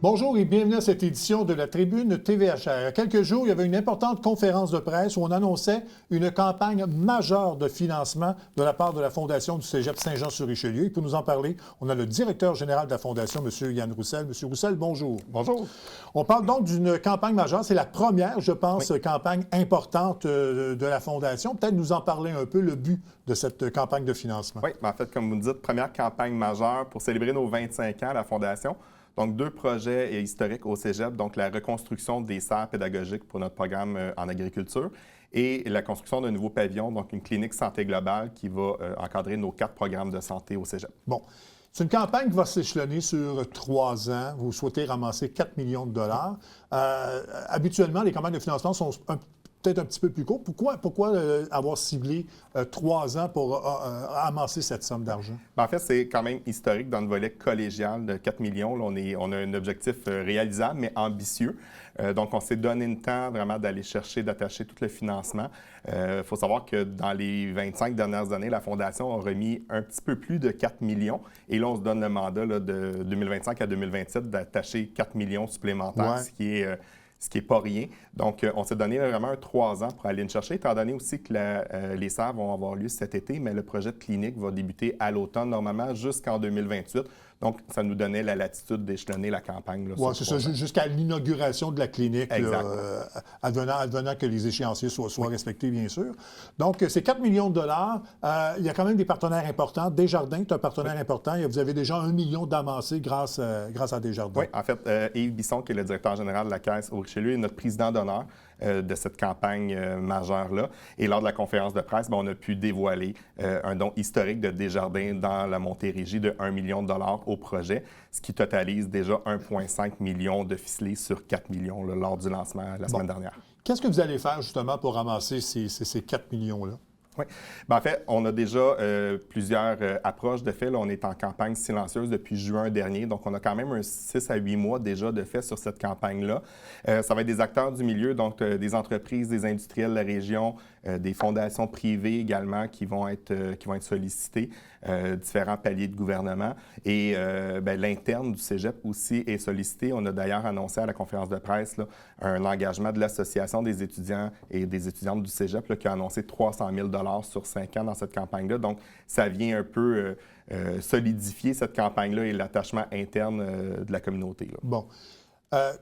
Bonjour et bienvenue à cette édition de la Tribune TVHR. Il y a quelques jours, il y avait une importante conférence de presse où on annonçait une campagne majeure de financement de la part de la Fondation du Cégep Saint-Jean-sur-Richelieu. Et pour nous en parler, on a le directeur général de la Fondation, M. Yann Roussel. M. Roussel, bonjour. Bonjour. On parle donc d'une campagne majeure. C'est la première, je pense, campagne importante de la Fondation. Peut-être nous en parler un peu, le but de cette campagne de financement. Oui, en fait, comme vous dites, première campagne majeure pour célébrer nos 25 ans à la Fondation. Donc, 2 projets historiques au Cégep, donc la reconstruction des serres pédagogiques pour notre programme en agriculture et la construction d'un nouveau pavillon, donc une clinique santé globale qui va encadrer nos 4 programmes de santé au Cégep. Bon. C'est une campagne qui va s'échelonner sur 3 ans. Vous souhaitez ramasser 4 millions de dollars. Habituellement, les campagnes de financement sont peut-être un petit peu plus courtes. Pourquoi avoir ciblé 3 ans pour amasser cette somme d'argent? En fait, c'est quand même historique dans le volet collégial de 4 millions. Là, on a un objectif réalisable, mais ambitieux. Donc, on s'est donné le temps vraiment d'aller chercher, d'attacher tout le financement. Il faut savoir que dans les 25 dernières années, la Fondation a remis un petit peu plus de 4 millions. Et là, on se donne le mandat là, de 2025 à 2027 d'attacher 4 millions supplémentaires, ce qui n'est pas rien. Donc, on s'est donné vraiment 3 ans pour aller le chercher, étant donné aussi que les serres vont avoir lieu cet été, mais le projet de clinique va débuter à l'automne, normalement jusqu'en 2028. Donc, ça nous donnait la latitude d'échelonner la campagne. Oui, c'est ça, jusqu'à l'inauguration de la clinique, advenant que les échéanciers soient respectés, bien sûr. Donc, c'est 4 millions de dollars. Il y a quand même des partenaires importants. Desjardins est un partenaire important. Et vous avez déjà 1 million d'amassés grâce à Desjardins. Oui, en fait, Yves Bisson, qui est le directeur général de la Caisse au Richelieu, est notre président d'honneur de cette campagne majeure-là. Et lors de la conférence de presse, on a pu dévoiler un don historique de Desjardins dans la Montérégie de 1 million de dollars au projet, ce qui totalise déjà 1,5 million de ficelés sur 4 millions là, lors du lancement la semaine dernière. Qu'est-ce que vous allez faire justement pour ramasser ces 4 millions-là? Oui. Bien, en fait, on a déjà plusieurs approches de fait. Là, on est en campagne silencieuse depuis juin dernier. Donc, on a quand même un 6 à 8 mois déjà de fait sur cette campagne-là. Ça va être des acteurs du milieu, donc des entreprises, des industriels de la région, des fondations privées également qui vont être sollicitées, différents paliers de gouvernement. Et l'interne du Cégep aussi est sollicité. On a d'ailleurs annoncé à la conférence de presse là, un engagement de l'Association des étudiants et des étudiantes du Cégep là, qui a annoncé 300 000 sur 5 ans dans cette campagne-là. Donc, ça vient un peu solidifier cette campagne-là et l'attachement interne de la communauté. Là. Bon.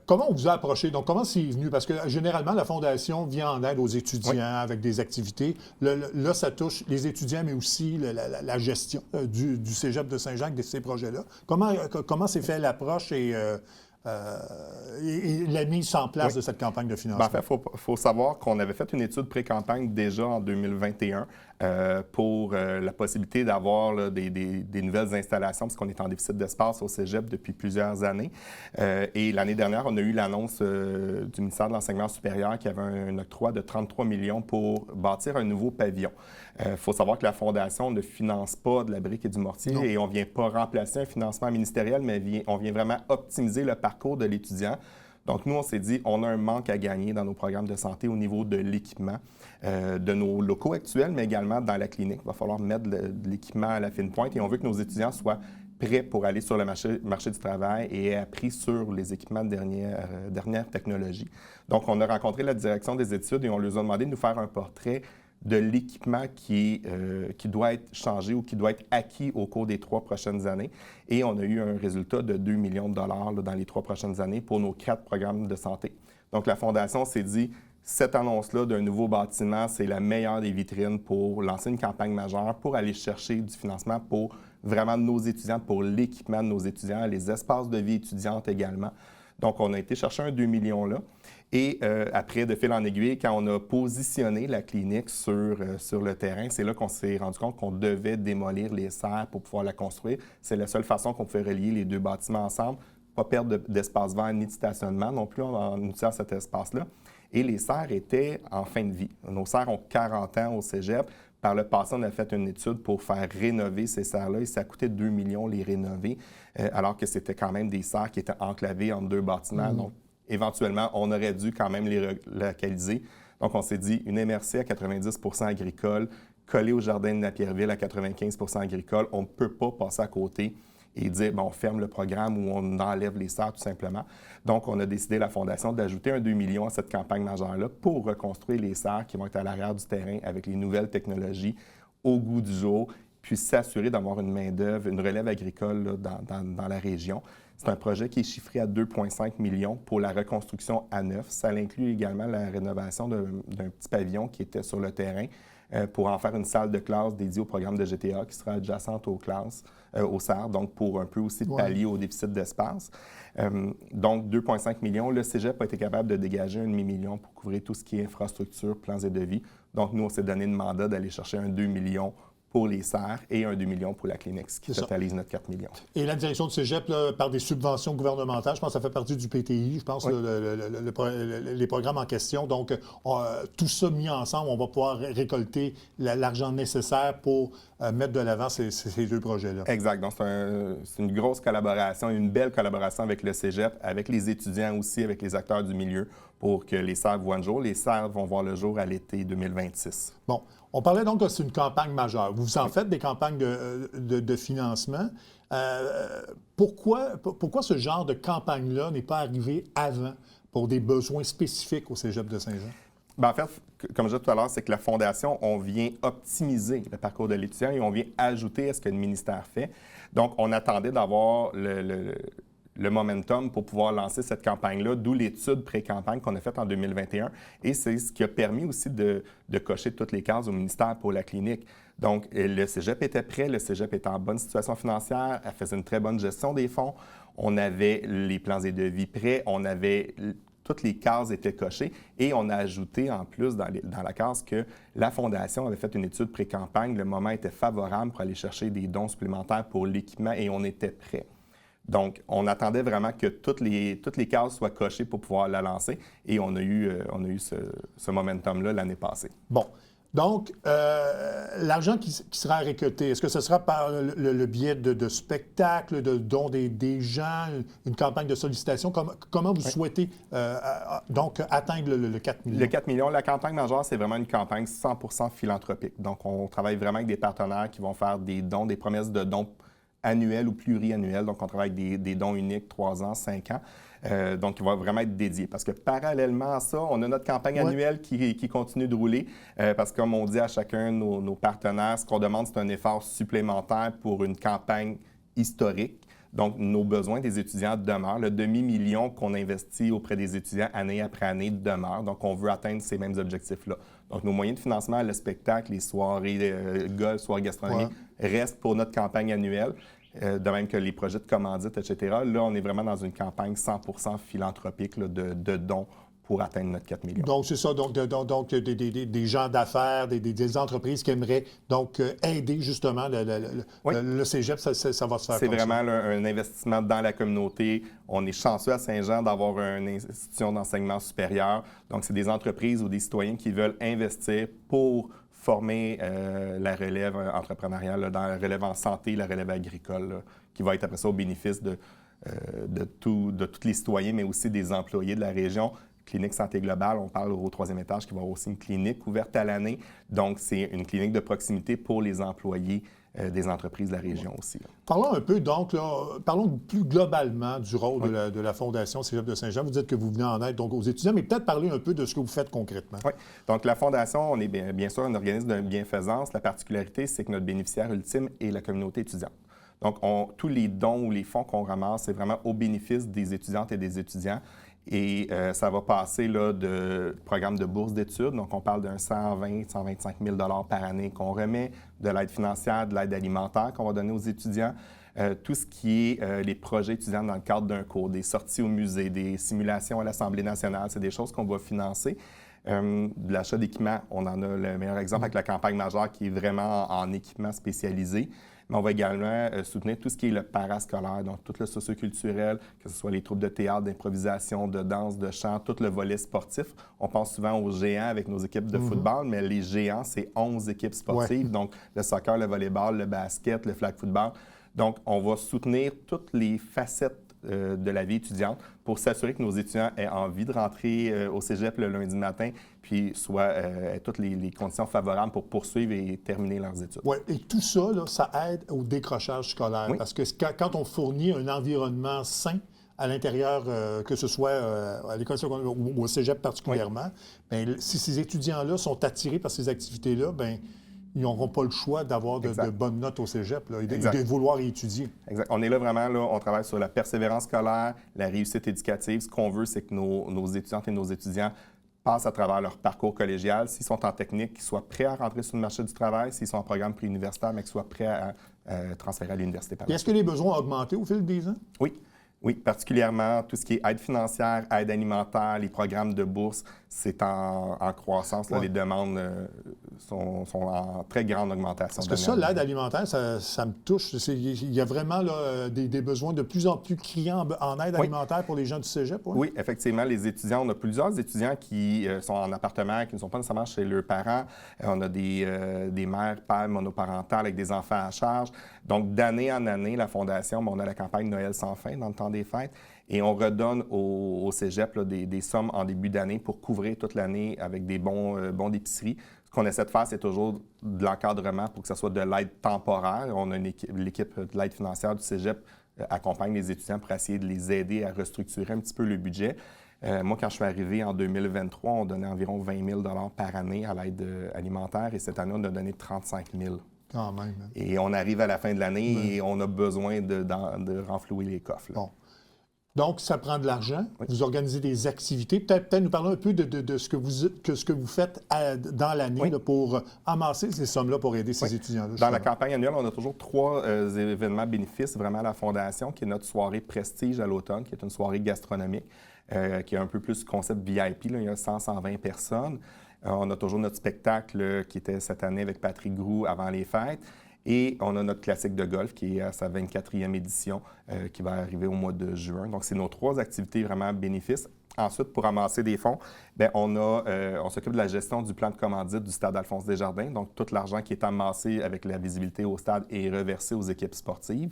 Comment on vous a approché? Donc, comment c'est venu? Parce que généralement, la Fondation vient en aide aux étudiants avec des activités. Là, ça touche les étudiants, mais aussi la gestion du Cégep de Saint-Jean de ces projets-là. Comment s'est fait l'approche et la mise en place de cette campagne de financement? En fait, il faut savoir qu'on avait fait une étude pré-campagne déjà en 2021 pour la possibilité d'avoir là, des nouvelles installations, parce qu'on est en déficit d'espace au Cégep depuis plusieurs années. Et l'année dernière, on a eu l'annonce du ministère de l'Enseignement supérieur qui avait un octroi de 33 millions pour bâtir un nouveau pavillon. Il faut savoir que la Fondation ne finance pas de la brique et du mortier et on ne vient pas remplacer un financement ministériel, mais on vient vraiment optimiser le parcours de l'étudiant. Donc, nous, on s'est dit, on a un manque à gagner dans nos programmes de santé au niveau de l'équipement, de nos locaux actuels, mais également dans la clinique. Il va falloir mettre de l'équipement à la fine pointe et on veut que nos étudiants soient prêts pour aller sur le marché du travail et aient appris sur les équipements de dernière technologie. Donc, on a rencontré la direction des études et on leur a demandé de nous faire un portrait de l'équipement qui doit être changé ou qui doit être acquis au cours des 3 prochaines années. Et on a eu un résultat de 2 millions de dollars là, dans les 3 prochaines années pour nos 4 programmes de santé. Donc, la Fondation s'est dit, cette annonce-là d'un nouveau bâtiment, c'est la meilleure des vitrines pour lancer une campagne majeure, pour aller chercher du financement pour vraiment nos étudiants, pour l'équipement de nos étudiants, les espaces de vie étudiantes également. Donc, on a été chercher un 2 millions là. Et après, de fil en aiguille, quand on a positionné la clinique sur le terrain, c'est là qu'on s'est rendu compte qu'on devait démolir les serres pour pouvoir la construire. C'est la seule façon qu'on pouvait relier les 2 bâtiments ensemble, pas perdre d'espace vert ni de stationnement non plus en utilisant cet espace-là. Et les serres étaient en fin de vie. Nos serres ont 40 ans au Cégep. Par le passé, on a fait une étude pour faire rénover ces serres-là et ça coûtait 2 millions les rénover, alors que c'était quand même des serres qui étaient enclavées entre 2 bâtiments. Donc, éventuellement, on aurait dû quand même les relocaliser. Donc, on s'est dit, une MRC à 90 agricole, collée au jardin de Napierville à 95 agricole, on ne peut pas passer à côté et dire, on ferme le programme ou on enlève les serres tout simplement. Donc, on a décidé, la Fondation, d'ajouter un 2 millions à cette campagne majeure-là pour reconstruire les serres qui vont être à l'arrière du terrain avec les nouvelles technologies au goût du jour, puis s'assurer d'avoir une main-d'œuvre, une relève agricole là, dans la région. C'est un projet qui est chiffré à 2,5 millions pour la reconstruction à neuf. Ça inclut également la rénovation d'un petit pavillon qui était sur le terrain pour en faire une salle de classe dédiée au programme de GTA qui sera adjacente aux classes, aux serres, donc pour un peu aussi pallier au déficit d'espace. Donc, 2,5 millions. Le cégep a été capable de dégager un demi-million pour couvrir tout ce qui est infrastructure, plans et devis. Donc, nous, on s'est donné le mandat d'aller chercher un 2 millions pour les serres et un 2 millions pour la clinique, ce qui totalise notre 4 millions. Et la direction du cégep, là, par des subventions gouvernementales, je pense que ça fait partie du PTI, je pense, oui. Les programmes en question. Donc, tout ça mis ensemble, on va pouvoir récolter l'argent nécessaire pour mettre de l'avant ces deux projets-là. Exact. Donc, c'est une grosse collaboration, une belle collaboration avec le cégep, avec les étudiants aussi, avec les acteurs du milieu, pour que les serres voient le jour. Les serres vont voir le jour à l'été 2026. Bon. On parlait donc que c'est une campagne majeure. Vous en faites des campagnes de financement. Pourquoi ce genre de campagne-là n'est pas arrivé avant pour des besoins spécifiques au cégep de Saint-Jean? Bien, en fait, comme je disais tout à l'heure, c'est que la Fondation, on vient optimiser le parcours de l'étudiant et on vient ajouter à ce que le ministère fait. Donc, on attendait d'avoir le momentum pour pouvoir lancer cette campagne-là, d'où l'étude pré-campagne qu'on a faite en 2021. Et c'est ce qui a permis aussi de cocher toutes les cases au ministère pour la clinique. Donc, le cégep était prêt, le cégep était en bonne situation financière, elle faisait une très bonne gestion des fonds. On avait les plans et devis prêts, toutes les cases étaient cochées et on a ajouté en plus dans la case que la Fondation avait fait une étude pré-campagne. Le moment était favorable pour aller chercher des dons supplémentaires pour l'équipement et on était prêt. Donc, on attendait vraiment que toutes les cases soient cochées pour pouvoir la lancer et on a eu ce momentum-là l'année passée. Bon. Donc, l'argent qui sera récolté, est-ce que ce sera par le biais de spectacles, de dons des gens, une campagne de sollicitation? Comment vous souhaitez donc atteindre le 4 millions? Le 4 millions, la campagne majeure, c'est vraiment une campagne 100% philanthropique. Donc, on travaille vraiment avec des partenaires qui vont faire des dons, des promesses de dons annuels ou pluriannuels. Donc, on travaille avec des dons uniques, 3 ans, 5 ans. Donc, il va vraiment être dédié. Parce que parallèlement à ça, on a notre campagne annuelle qui continue de rouler. Parce que, comme on dit à chacun de nos partenaires, ce qu'on demande, c'est un effort supplémentaire pour une campagne historique. Donc, nos besoins des étudiants demeurent. Le demi-million qu'on investit auprès des étudiants année après année demeure. Donc, on veut atteindre ces mêmes objectifs-là. Donc, nos moyens de financement, le spectacle, les soirées golf, soirées gastronomiques, restent pour notre campagne annuelle. De même que les projets de commandite, etc. Là, on est vraiment dans une campagne 100% philanthropique là, de dons pour atteindre notre 4 millions. Donc, c'est ça. Donc des gens d'affaires, des entreprises qui aimeraient donc aider justement le cégep, ça va se faire. C'est vraiment là, un investissement dans la communauté. On est chanceux à Saint-Jean d'avoir une institution d'enseignement supérieur. Donc, c'est des entreprises ou des citoyens qui veulent investir pour former la relève entrepreneuriale, là, dans la relève en santé, la relève agricole, là, qui va être après ça au bénéfice de tous les citoyens, mais aussi des employés de la région. Clinique Santé Globale, on parle au 3e étage qu'il va y avoir aussi une clinique ouverte à l'année. Donc, c'est une clinique de proximité pour les employés des entreprises de la région aussi. Parlons un peu, donc, parlons plus globalement du rôle de la Fondation Cégep de Saint-Jean. Vous dites que vous venez en aide donc, aux étudiants, mais peut-être parler un peu de ce que vous faites concrètement. Oui. Donc, la Fondation, on est bien sûr un organisme de bienfaisance. La particularité, c'est que notre bénéficiaire ultime est la communauté étudiante. Donc, tous les dons ou les fonds qu'on ramasse, c'est vraiment au bénéfice des étudiantes et des étudiants. Et ça va passer là, de programmes de bourse d'études. Donc, on parle d'un 125 000 par année qu'on remet, de l'aide financière, de l'aide alimentaire qu'on va donner aux étudiants. Tout ce qui est les projets étudiants dans le cadre d'un cours, des sorties au musée, des simulations à l'Assemblée nationale, c'est des choses qu'on va financer. De l'achat d'équipements, on en a le meilleur exemple avec la campagne majeure qui est vraiment en équipement spécialisé. Mais on va également soutenir tout ce qui est le parascolaire, donc tout le socioculturel, que ce soit les troupes de théâtre, d'improvisation, de danse, de chant, tout le volet sportif. On pense souvent aux géants avec nos équipes de football, mais les géants, c'est 11 équipes sportives, donc le soccer, le volleyball, le basket, le flag football. Donc, on va soutenir toutes les facettes de la vie étudiante pour s'assurer que nos étudiants aient envie de rentrer au cégep le lundi matin, puis aient toutes les conditions favorables pour poursuivre et terminer leurs études. Oui, et tout ça, là, ça aide au décrochage scolaire. Oui. Parce que quand on fournit un environnement sain à l'intérieur, que ce soit à l'école secondaire ou au cégep particulièrement, bien, si ces étudiants-là sont attirés par ces activités-là, bien, ils n'auront pas le choix d'avoir de bonnes notes au cégep là, et de vouloir y étudier. Exact. On est là vraiment, là, on travaille sur la persévérance scolaire, la réussite éducative. Ce qu'on veut, c'est que nos étudiantes et nos étudiants passent à travers leur parcours collégial. S'ils sont en technique, qu'ils soient prêts à rentrer sur le marché du travail. S'ils sont en programme préuniversitaire, mais qu'ils soient prêts à transférer à l'université. Est-ce que les besoins ont augmenté au fil des ans? Oui. Oui, particulièrement tout ce qui est aide financière, aide alimentaire, les programmes de bourse, c'est en croissance. Là, les demandes sont en très grande augmentation. Parce que ça, l'aide alimentaire, ça me touche. Il y a vraiment là, des besoins de plus en plus criants en aide alimentaire pour les gens du cégep. Oui, effectivement, les étudiants, on a plusieurs étudiants qui sont en appartement, qui ne sont pas nécessairement chez leurs parents. On a des mères, pères monoparentales avec des enfants à charge. Donc, d'année en année, la Fondation, on a la campagne Noël sans fin dans le temps des fêtes. Et on redonne au cégep là, des sommes en début d'année pour couvrir toute l'année avec des bons d'épicerie. Ce qu'on essaie de faire, c'est toujours de l'encadrement pour que ce soit de l'aide temporaire. On a l'équipe de l'aide financière du cégep accompagne les étudiants pour essayer de les aider à restructurer un petit peu le budget. Moi, quand je suis arrivé en 2023, on donnait environ 20 000 par année à l'aide alimentaire et cette année, on a donné 35 000. Quand même. Hein. Et on arrive à la fin de l'année et on a besoin de renflouer les coffres. Là. Bon. Donc, ça prend de l'argent. Oui. Vous organisez des activités. Peut-être nous parlons un peu de ce que vous faites dans l'année là, pour amasser ces sommes-là pour aider ces étudiants-là. Dans la campagne annuelle, on a toujours 3 événements bénéfices vraiment à la Fondation, qui est notre soirée Prestige à l'automne, qui est une soirée gastronomique, qui est un peu plus concept VIP. Là, il y a 100-120 personnes. On a toujours notre spectacle qui était cette année avec Patrick Groux avant les fêtes. Et on a notre classique de golf qui est à sa 24e édition qui va arriver au mois de juin. Donc, c'est nos 3 activités vraiment bénéfices. Ensuite, pour amasser des fonds, bien, on s'occupe de la gestion du plan de commandite du stade Alphonse Desjardins. Donc, tout l'argent qui est amassé avec la visibilité au stade est reversé aux équipes sportives.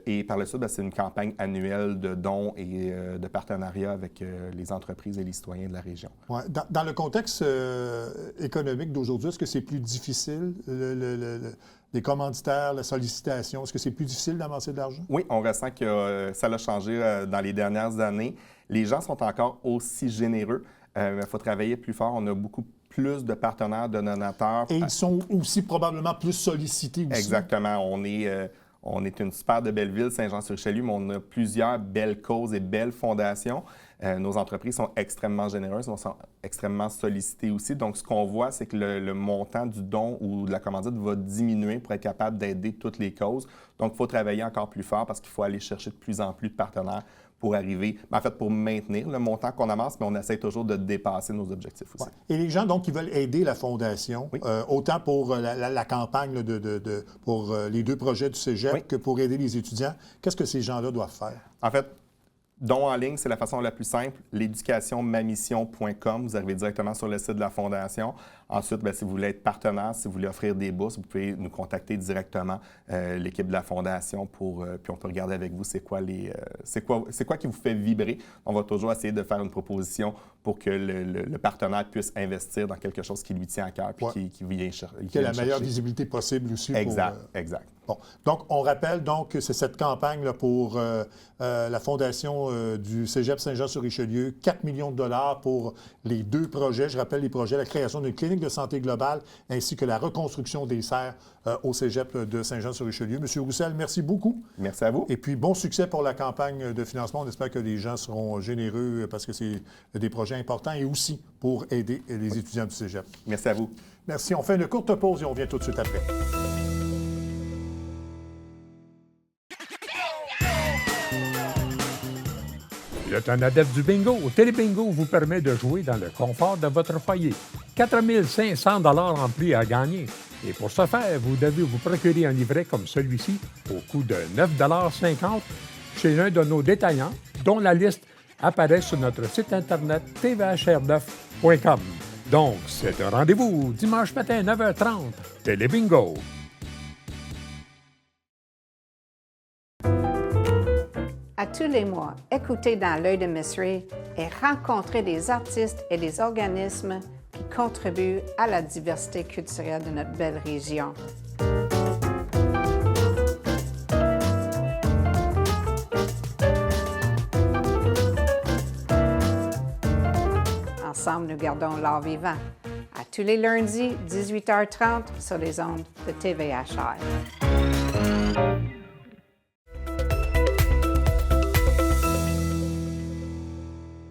Et par la suite, bien, c'est une campagne annuelle de dons et de partenariat avec les entreprises et les citoyens de la région. Ouais. Dans le contexte économique d'aujourd'hui, est-ce que c'est plus difficile, les commanditaires, la sollicitation, est-ce que c'est plus difficile d'amasser de l'argent? Oui, on ressent que ça a changé dans les dernières années. Les gens sont encore aussi généreux, mais il faut travailler plus fort. On a beaucoup plus de partenaires, de donateurs. Et ils sont aussi probablement plus sollicités aussi. Exactement. On est une super de belle ville, Saint-Jean-sur-Richelieu, mais on a plusieurs belles causes et belles fondations. Nos entreprises sont extrêmement généreuses, sont extrêmement sollicitées aussi. Donc, ce qu'on voit, c'est que le montant du don ou de la commandite va diminuer pour être capable d'aider toutes les causes. Donc, il faut travailler encore plus fort parce qu'il faut aller chercher de plus en plus de partenaires pour arriver, en fait, pour maintenir le montant qu'on amasse, mais on essaie toujours de dépasser nos objectifs aussi. Ouais. Et les gens, donc, qui veulent aider la Fondation, autant pour la campagne là, pour les 2 projets du cégep que pour aider les étudiants, qu'est-ce que ces gens-là doivent faire? En fait, don en ligne, c'est la façon la plus simple. L'éducationmamission.com, vous arrivez directement sur le site de la Fondation. Ensuite, bien, si vous voulez être partenaire, si vous voulez offrir des bourses, vous pouvez nous contacter directement, l'équipe de la Fondation, puis on peut regarder avec vous c'est quoi qui vous fait vibrer. On va toujours essayer de faire une proposition pour que le partenaire puisse investir dans quelque chose qui lui tient à cœur puis qui vient chercher. Qui a la meilleure visibilité possible aussi. Exact. Bon. Donc, on rappelle donc que c'est cette campagne là, pour la Fondation du Cégep Saint-Jean-sur-Richelieu, 4 millions de dollars pour les 2 projets. Je rappelle les projets, la création d'une clinique de santé globale ainsi que la reconstruction des serres au Cégep de Saint-Jean-sur-Richelieu. Monsieur Roussel, merci beaucoup. Merci à vous. Et puis, bon succès pour la campagne de financement. On espère que les gens seront généreux parce que c'est des projets importants et aussi pour aider les étudiants du Cégep. Merci à vous. Merci. On fait une courte pause et on vient tout de suite après. Le temps adepte du bingo, Télébingo vous permet de jouer dans le confort de votre foyer. 4 500 $ en prix à gagner. Et pour ce faire, vous devez vous procurer un livret comme celui-ci au coût de 9,50 $ chez l'un de nos détaillants, dont la liste apparaît sur notre site internet tvhr9.com. Donc, c'est un rendez-vous dimanche matin 9h30. Télébingo. À tous les mois, écoutez Dans l'œil de Miss Ray et rencontrez des artistes et des organismes qui contribuent à la diversité culturelle de notre belle région. Ensemble, nous gardons l'art vivant. À tous les lundis, 18h30, sur les ondes de TVHR.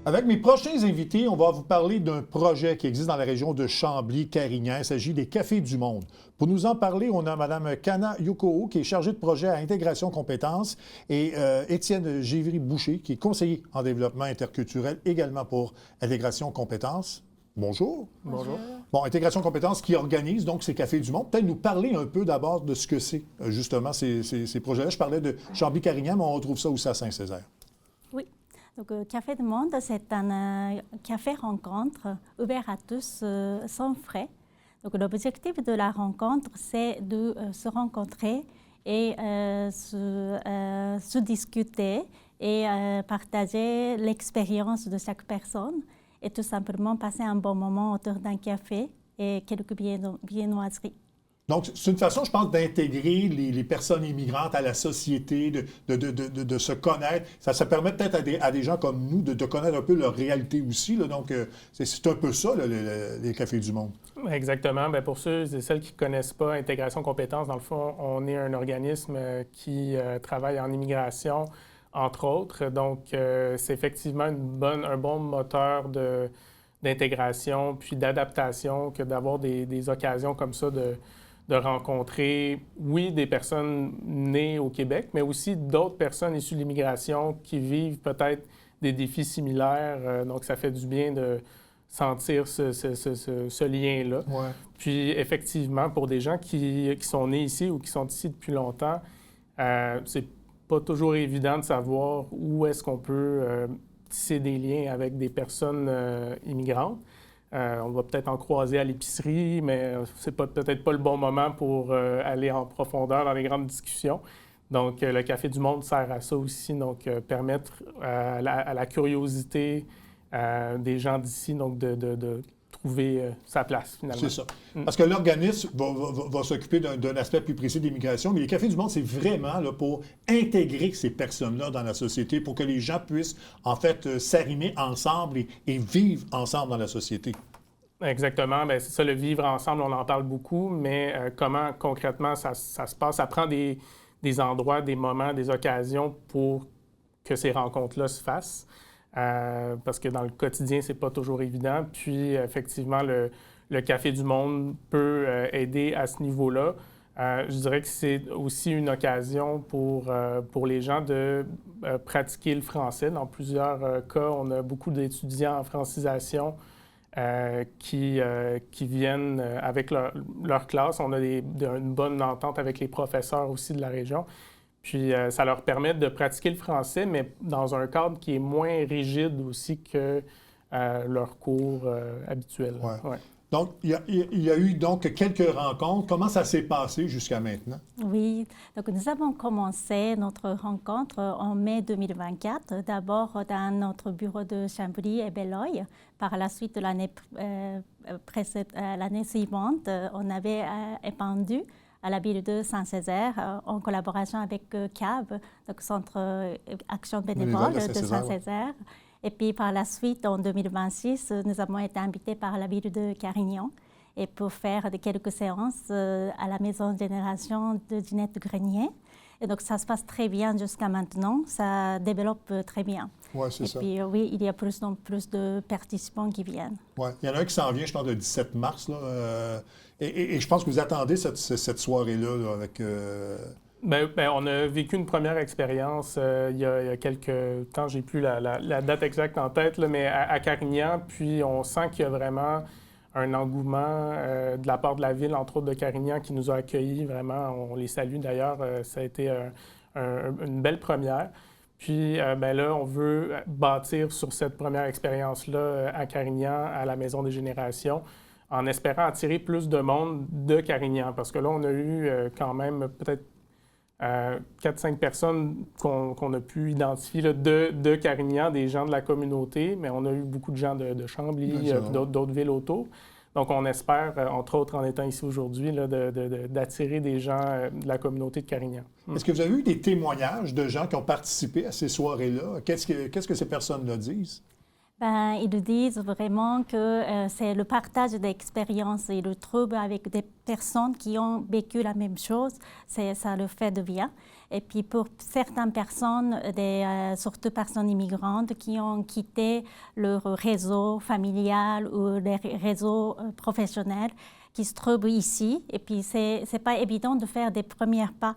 Avec mes prochains invités, on va vous parler d'un projet qui existe dans la région de Chambly-Carignan. Il s'agit des Cafés du Monde. Pour nous en parler, on a Mme Kana Yokoo, qui est chargée de projet à Intégration Compétences, et Étienne Gévry-Boucher, qui est conseiller en développement interculturel également pour Intégration Compétences. Bonjour. Bonjour. Bon, Intégration Compétences qui organise donc ces Cafés du Monde. Peut-être nous parler un peu d'abord de ce que c'est, justement, ces projets-là. Je parlais de Chambly-Carignan, mais on retrouve ça aussi à Saint-Césaire. Oui. Donc, Café du Monde, c'est un café-rencontre ouvert à tous sans frais. Donc, l'objectif de la rencontre, c'est de se rencontrer et se discuter et partager l'expérience de chaque personne et tout simplement passer un bon moment autour d'un café et quelques viennoiseries. Donc, c'est une façon, je pense, d'intégrer les personnes immigrantes à la société, de se connaître. Ça permet peut-être à des gens comme nous de connaître un peu leur réalité aussi. Là. Donc, c'est un peu ça, là, les Cafés du Monde. Exactement. Bien, pour ceux et celles qui ne connaissent pas Intégration Compétences, dans le fond, on est un organisme qui travaille en immigration, entre autres. Donc, c'est effectivement un bon moteur d'intégration puis d'adaptation que d'avoir des occasions comme ça de rencontrer, oui, des personnes nées au Québec, mais aussi d'autres personnes issues de l'immigration qui vivent peut-être des défis similaires. Donc, ça fait du bien de sentir ce lien-là. Ouais. Puis, effectivement, pour des gens qui sont nés ici ou qui sont ici depuis longtemps, c'est pas toujours évident de savoir où est-ce qu'on peut tisser des liens avec des personnes immigrantes. On va peut-être en croiser à l'épicerie, mais c'est peut-être pas le bon moment pour aller en profondeur dans les grandes discussions. Donc, le Café du Monde sert à ça aussi, donc permettre à la curiosité des gens d'ici donc de trouver sa place, finalement. C'est ça. Parce que l'organisme va s'occuper d'un aspect plus précis de l'immigration, mais les Cafés du Monde, c'est vraiment là, pour intégrer ces personnes-là dans la société, pour que les gens puissent, en fait, s'arrimer ensemble et vivre ensemble dans la société. Exactement. Bien, c'est ça, le vivre ensemble, on en parle beaucoup, mais comment concrètement ça se passe? Ça prend des endroits, des moments, des occasions pour que ces rencontres-là se fassent. Parce que dans le quotidien, c'est pas toujours évident. Puis, effectivement, le Café du Monde peut aider à ce niveau-là. Je dirais que c'est aussi une occasion pour les gens de pratiquer le français. Dans plusieurs cas, on a beaucoup d'étudiants en francisation qui viennent avec leur classe. On a une bonne entente avec les professeurs aussi de la région. Puis, ça leur permet de pratiquer le français, mais dans un cadre qui est moins rigide aussi que leur cours habituel. Ouais. Ouais. Donc, il y a eu donc quelques rencontres. Comment ça s'est passé jusqu'à maintenant? Oui, donc nous avons commencé notre rencontre en mai 2024, d'abord dans notre bureau de Chambly et Beloeil. Par la suite, l'année suivante, on avait épandu à la ville de Saint-Césaire en collaboration avec CAB, donc Centre Action Bénévole de Saint-Césaire. Et puis par la suite, en 2026, nous avons été invités par la ville de Carignan et pour faire quelques séances à la maison de génération de Ginette Grenier. Et donc ça se passe très bien jusqu'à maintenant, ça développe très bien. Oui, c'est ça. Et puis oui, il y a plus en plus de participants qui viennent. Oui, il y en a un qui s'en vient, je pense, le 17 mars. Là, et je pense que vous attendez cette soirée-là là, avec... Bien, on a vécu une première expérience il y a quelques temps, j'ai plus la date exacte en tête, là, mais à Carignan, puis on sent qu'il y a vraiment un engouement de la part de la ville, entre autres de Carignan, qui nous a accueillis vraiment. On les salue d'ailleurs, ça a été une belle première. Puis là, on veut bâtir sur cette première expérience-là à Carignan, à la Maison des Générations, en espérant attirer plus de monde de Carignan, parce que là, on a eu quand même peut-être 4-5 personnes qu'on a pu identifier là, de Carignan, des gens de la communauté, mais on a eu beaucoup de gens de Chambly, d'autres villes autour. Donc, on espère, entre autres en étant ici aujourd'hui, d'attirer des gens de la communauté de Carignan. Est-ce que vous avez eu des témoignages de gens qui ont participé à ces soirées-là? Qu'est-ce que ces personnes-là disent? Ben, ils disent vraiment que c'est le partage d'expériences et le trouble avec des personnes qui ont vécu la même chose, ça leur fait de bien. Et puis pour certaines personnes, surtout personnes immigrantes qui ont quitté leur réseau familial ou les réseaux professionnels, qui se trouvent ici. Et puis c'est pas évident de faire des premiers pas.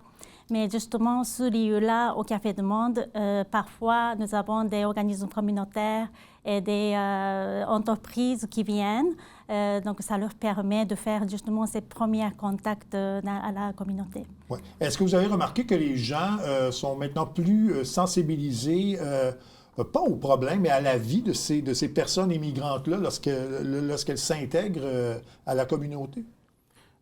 Mais justement, ce lieu-là, au Café du Monde, parfois, nous avons des organismes communautaires et des entreprises qui viennent. Donc, ça leur permet de faire justement ces premiers contacts à la communauté. Ouais. Est-ce que vous avez remarqué que les gens sont maintenant plus sensibilisés, pas au problème, mais à la vie de ces personnes immigrantes-là lorsqu'elles s'intègrent à la communauté?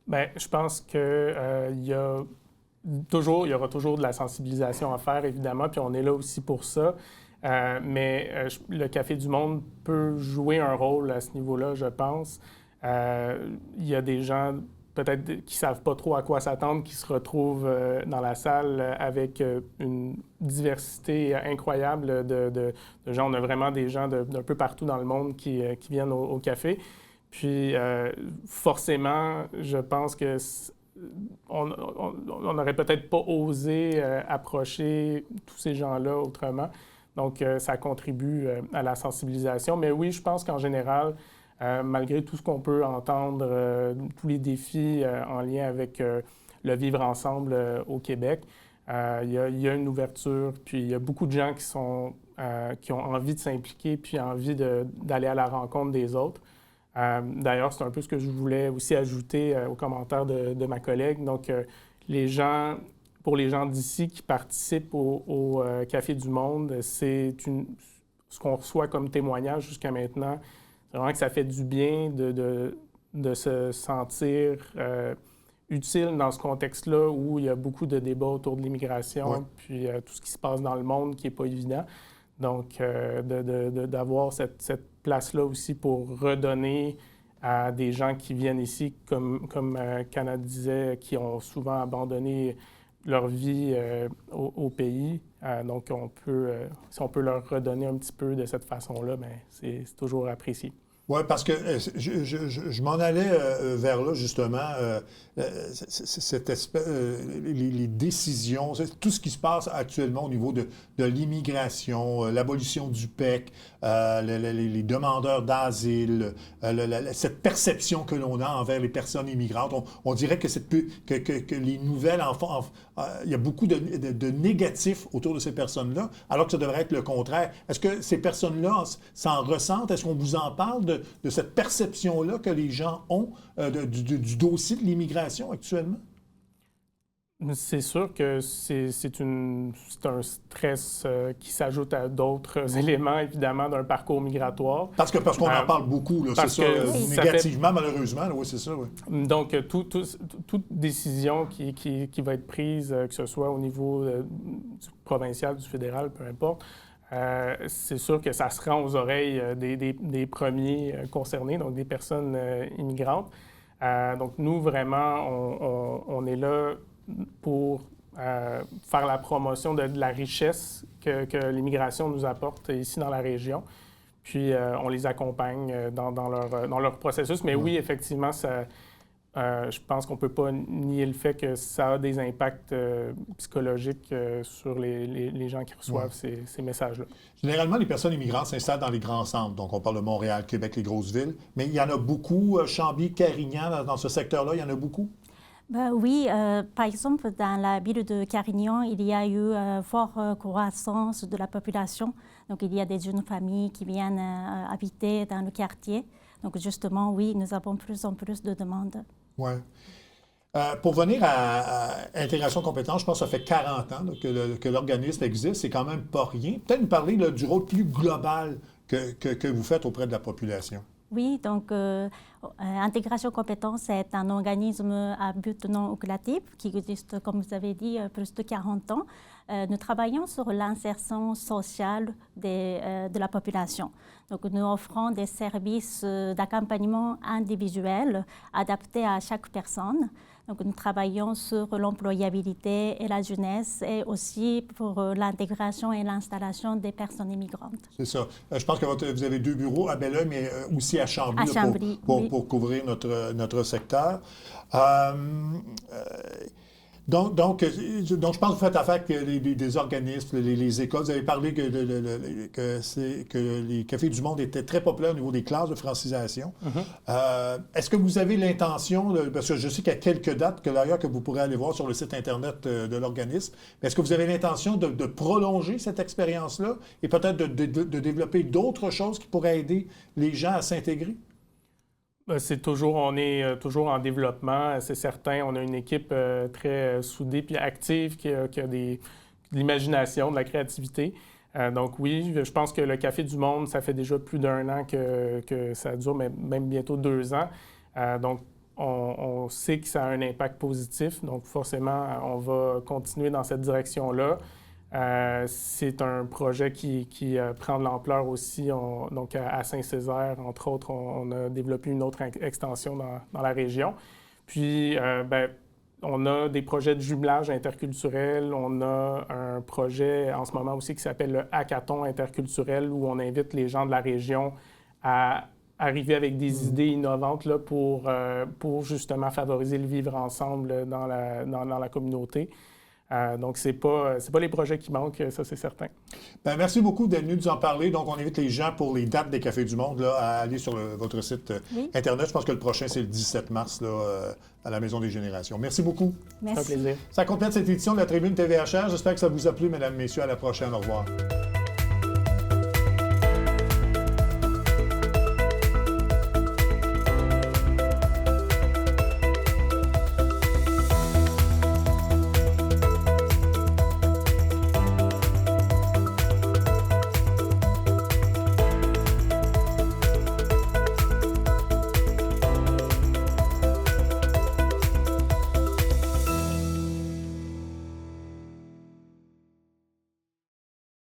Bien, je pense qu'il y aura toujours de la sensibilisation à faire, évidemment, puis on est là aussi pour ça. Mais le Café du Monde peut jouer un rôle à ce niveau-là, je pense. Il y a des gens peut-être qui ne savent pas trop à quoi s'attendre, qui se retrouvent dans la salle avec une diversité incroyable de gens. On a vraiment des gens d'un peu partout dans le monde qui viennent au café. Puis, forcément, je pense que on n'aurait peut-être pas osé approcher tous ces gens-là autrement. Donc, ça contribue à la sensibilisation. Mais oui, je pense qu'en général, malgré tout ce qu'on peut entendre, tous les défis en lien avec le vivre ensemble au Québec, il y a une ouverture, puis il y a beaucoup de gens qui ont envie de s'impliquer, puis envie d'aller à la rencontre des autres. D'ailleurs, c'est un peu ce que je voulais aussi ajouter aux commentaires de ma collègue. Donc, pour les gens d'ici qui participent au Café du Monde, ce qu'on reçoit comme témoignage jusqu'à maintenant, c'est vraiment que ça fait du bien de se sentir utile dans ce contexte-là où il y a beaucoup de débats autour de l'immigration, puis tout ce qui se passe dans le monde qui n'est pas évident. Donc, d'avoir cette place-là aussi pour redonner à des gens qui viennent ici, comme Kana disait, qui ont souvent abandonné leur vie au pays. Donc, si on peut leur redonner un petit peu de cette façon-là, bien, c'est toujours apprécié. Oui, parce que je m'en allais vers là, justement, cette espèce, les décisions, tout ce qui se passe actuellement au niveau de l'immigration, l'abolition du PEC, les demandeurs d'asile, cette perception que l'on a envers les personnes immigrantes. On dirait que les nouvelles, il y a beaucoup de négatifs autour de ces personnes-là, alors que ça devrait être le contraire. Est-ce que ces personnes-là s'en ressentent? Est-ce qu'on vous en parle de cette perception-là que les gens ont du dossier de l'immigration actuellement? C'est sûr que c'est un stress qui s'ajoute à d'autres éléments, évidemment, d'un parcours migratoire. Parce qu'on en parle beaucoup, là, c'est ça, négativement, malheureusement. Oui, c'est ça, oui. Donc, toute décision qui va être prise, que ce soit au niveau du provincial, du fédéral, peu importe, c'est sûr que ça se rend aux oreilles des premiers concernés, donc des personnes immigrantes. Donc, nous, vraiment, on est là pour faire la promotion de la richesse que l'immigration nous apporte ici dans la région. Puis, on les accompagne dans leur processus. Mais oui, effectivement, je pense qu'on ne peut pas nier le fait que ça a des impacts psychologiques sur les gens qui reçoivent ces messages-là. Généralement, les personnes immigrantes s'installent dans les grands centres. Donc, on parle de Montréal, Québec, les grosses villes. Mais il y en a beaucoup, Chambly, Carignan, dans ce secteur-là, il y en a beaucoup? Ben oui, par exemple, dans la ville de Carignan, il y a eu forte croissance de la population. Donc, il y a des jeunes familles qui viennent habiter dans le quartier. Donc, justement, oui, nous avons plus en plus de demandes. Oui. Pour venir à Intégration Compétence, je pense que ça fait 40 ans là, que l'organisme existe. C'est quand même pas rien. Peut-être nous parler là, du rôle plus global que vous faites auprès de la population. Oui, donc Intégration Compétences est un organisme à but non lucratif qui existe, comme vous avez dit, plus de 40 ans. Nous travaillons sur l'insertion sociale de la population. Donc, nous offrons des services d'accompagnement individuel adaptés à chaque personne. Donc, nous travaillons sur l'employabilité et la jeunesse et aussi pour l'intégration et l'installation des personnes immigrantes. C'est ça. Je pense que vous avez 2 bureaux à Belleuil, mais aussi à Chambly, pour couvrir notre secteur. Donc, je pense que vous faites affaire avec des organismes, les écoles. Vous avez parlé que les Cafés du Monde étaient très populaires au niveau des classes de francisation. Est-ce que vous avez l'intention, parce que je sais qu'il y a quelques dates que vous pourrez aller voir sur le site Internet de l'organisme, mais est-ce que vous avez l'intention de prolonger cette expérience-là et peut-être de développer d'autres choses qui pourraient aider les gens à s'intégrer? On est toujours en développement, c'est certain. On a une équipe très soudée puis active qui a de l'imagination, de la créativité. Donc oui, je pense que le Café du Monde, ça fait déjà plus d'1 an que ça dure, mais même bientôt 2 ans. Donc on sait que ça a un impact positif. Donc forcément, on va continuer dans cette direction-là. C'est un projet qui prend de l'ampleur aussi. Donc, à Saint-Césaire, entre autres, on a développé une autre extension dans la région. Puis, on a des projets de jumelage interculturel. On a un projet en ce moment aussi qui s'appelle le Hackathon interculturel, où on invite les gens de la région à arriver avec des idées innovantes là, pour justement favoriser le vivre ensemble dans la communauté. Donc, ce n'est pas les projets qui manquent, ça c'est certain. Bien, merci beaucoup d'être venu nous en parler. Donc, on invite les gens pour les dates des Cafés du Monde là, à aller sur votre site Internet. Je pense que le prochain, c'est le 17 mars là, à la Maison des Générations. Merci beaucoup. Merci. Ça fait plaisir. Ça complète cette édition de la Tribune TVHR. J'espère que ça vous a plu, mesdames et messieurs. À la prochaine. Au revoir.